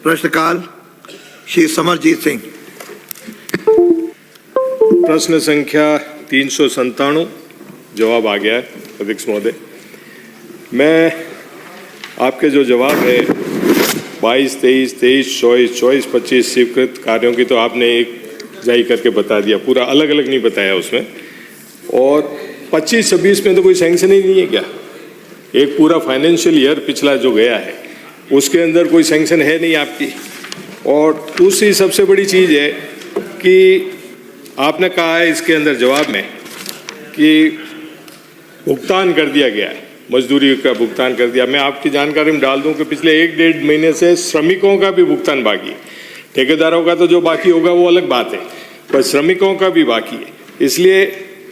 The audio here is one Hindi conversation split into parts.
प्रश्नकाल श्री समरजीत सिंह। प्रश्न संख्या 397 जवाब आ गया है अध्यक्ष महोदय। मैं आपके जो जवाब है 22, 23, 23, 24, 24, 25 स्वीकृत कार्यों की तो आपने एक जारी करके बता दिया, पूरा अलग अलग नहीं बताया उसमें। और 25, 26 में तो कोई सैंक्शन ही नहीं है क्या? एक पूरा फाइनेंशियल ईयर पिछला जो गया है उसके अंदर कोई सैंक्शन है नहीं आपकी। और दूसरी सबसे बड़ी चीज़ है कि आपने कहा है इसके अंदर जवाब में कि भुगतान कर दिया गया है, मजदूरी का भुगतान कर दिया। मैं आपकी जानकारी में डाल दूं कि पिछले 1-1.5 महीने से श्रमिकों का भी भुगतान बाकी है। ठेकेदारों का तो जो बाकी होगा वो अलग बात है, पर श्रमिकों का भी बाकी है। इसलिए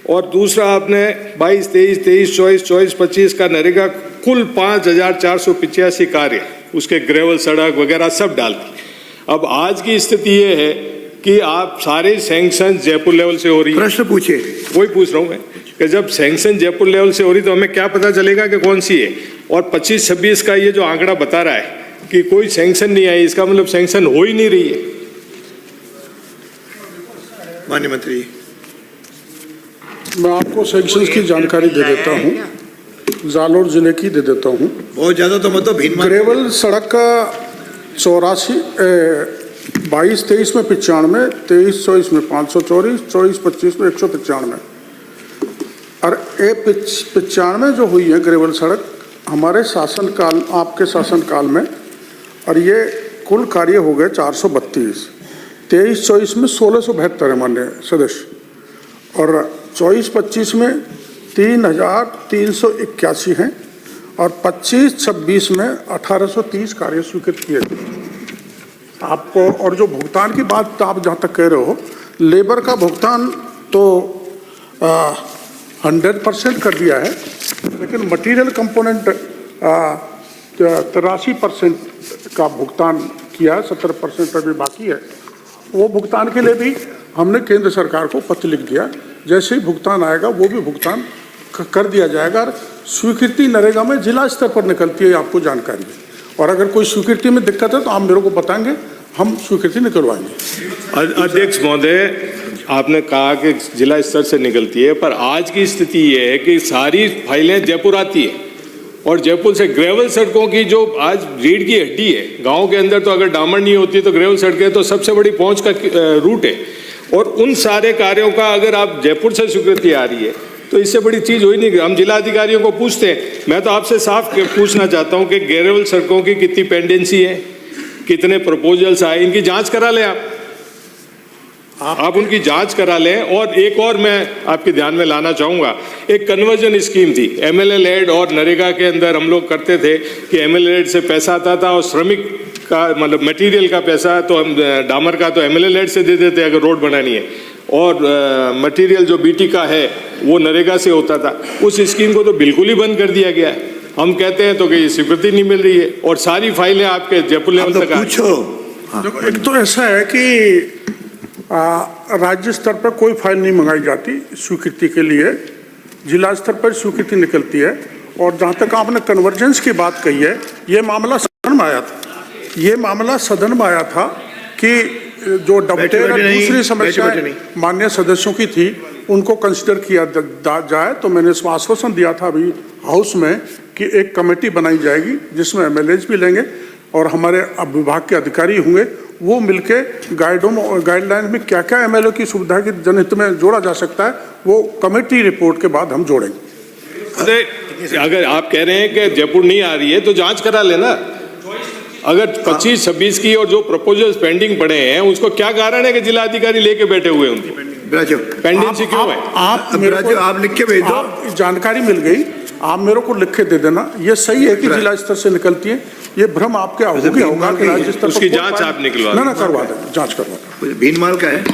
और दूसरा आपने 22, 23, 23, 24, 24, 25 का नरेगा कुल 5,485 कार्य, उसके ग्रेवल सड़क वगैरह सब डाल दी। अब आज की स्थिति ये है कि आप सारे सैंक्शन जयपुर लेवल से हो रही है। प्रश्न पूछिए। वही पूछ रहा हूँ मैं कि जब सैंक्शन जयपुर लेवल से हो रही तो हमें क्या पता चलेगा कि कौन सी है? और 25-26 का ये जो आंकड़ा बता रहा है कि कोई सैंक्शन नहीं आई, इसका मतलब सैंक्शन हो ही नहीं रही है। माननीय मंत्री, मैं आपको सैंक्शंस की जानकारी दे देता हूँ, जालोर जिले की दे देता हूँ। बहुत ज्यादा तो मतलब ग्रेवल सड़क का 22-23 में 95, 23-24 में 524, 24-25 में 195। और ये 95 जो हुई है ग्रेवल सड़क हमारे शासनकाल, आपके शासनकाल में, और ये कुल कार्य हो गए 432। 23-24 में 1672 है माननीय सदस्य, और 24-25 में 3,381 हैं, और 25-26 में 1,830 कार्य स्वीकृत किए थे आपको। और जो भुगतान की बात आप जहाँ तक कह रहे हो, लेबर का भुगतान तो 100% कर दिया है, लेकिन मटेरियल कंपोनेंट 83% का भुगतान किया है, 70% अभी बाकी है। वो भुगतान के लिए भी हमने केंद्र सरकार को पत्र लिख दिया, जैसे ही भुगतान आएगा वो भी भुगतान कर दिया जाएगा। और स्वीकृति नरेगा में जिला स्तर पर निकलती है, आपको जानकारी है। और अगर कोई स्वीकृति में दिक्कत है तो आप मेरे को बताएंगे, हम स्वीकृति निकलवाएंगे। अध्यक्ष महोदय, आपने कहा कि जिला स्तर से निकलती है, पर आज की स्थिति ये है कि सारी फाइलें जयपुर आती है और जयपुर से ग्रेवल सड़कों की जो आज रीढ़ की हड्डी है, गाँव के अंदर तो अगर डामर नहीं होती तो ग्रेवल सड़कें तो सबसे बड़ी पहुँच का रूट है। और उन सारे कार्यों का अगर आप जयपुर से स्वीकृति आ रही है तो इससे बड़ी चीज़ हो ही नहीं। हम जिला अधिकारियों को पूछते हैं। मैं तो आपसे साफ पूछना चाहता हूं कि ग्रेवल सड़कों की कितनी पेंडेंसी है, कितने प्रपोजल्स आए, इनकी जांच करा लें आप उनकी जांच करा लें। और एक और मैं आपके ध्यान में लाना चाहूँगा, एक कन्वर्जन स्कीम थी MLA लेड और नरेगा के अंदर हम लोग करते थे कि MLA लेड से पैसा आता था और श्रमिक का मतलब मटेरियल का पैसा तो हम डामर का तो MLA लेड से दे देते अगर रोड बनानी है, और मटेरियल जो BT का है वो नरेगा से होता था। उस स्कीम को तो बिल्कुल ही बंद कर दिया गया है। हम कहते हैं तो कि स्वीकृति नहीं मिल रही है और सारी फाइलें आपके जयपुर लेवल तक पूछो। देखो, एक तो ऐसा है कि राज्य स्तर पर कोई फाइल नहीं मंगाई जाती स्वीकृति के लिए, जिला स्तर पर स्वीकृति निकलती है। और जहाँ तक आपने कन्वर्जेंस की बात कही है, ये मामला सदन में आया था। ये मामला सदन में आया था कि जो डबटेर और दूसरी समस्याएं मान्य सदस्यों की थी उनको कंसिडर किया जाए। तो मैंने इसमें आश्वासन दिया था अभी हाउस में कि एक कमेटी बनाई जाएगी जिसमें MLAs भी लेंगे और हमारे विभाग के अधिकारी होंगे, वो मिलके गाइडलाइन में क्या क्या MLA की सुविधा की जनहित में जोड़ा जा सकता है वो कमेटी रिपोर्ट के बाद हम जोड़ेंगे। अगर आप कह रहे हैं कि जयपुर नहीं आ रही है तो जांच करा लेना। अगर 25-26 की और जो प्रपोजल्स पेंडिंग पड़े हैं उसको क्या कारण है कि जिला अधिकारी लेके बैठे हुए हैं? उनकी पेंडेंसी क्यों है? आप लिख के भेज दो। जानकारी मिल गई, आप मेरे को लिख के दे देना। ये सही है कि जिला स्तर से निकलती है, ये भ्रम आपके होगा कि राज्य स्तर उसकी जांच आप निकलवा ना करवा दें, जांच करवा दें। भीनमाल का है।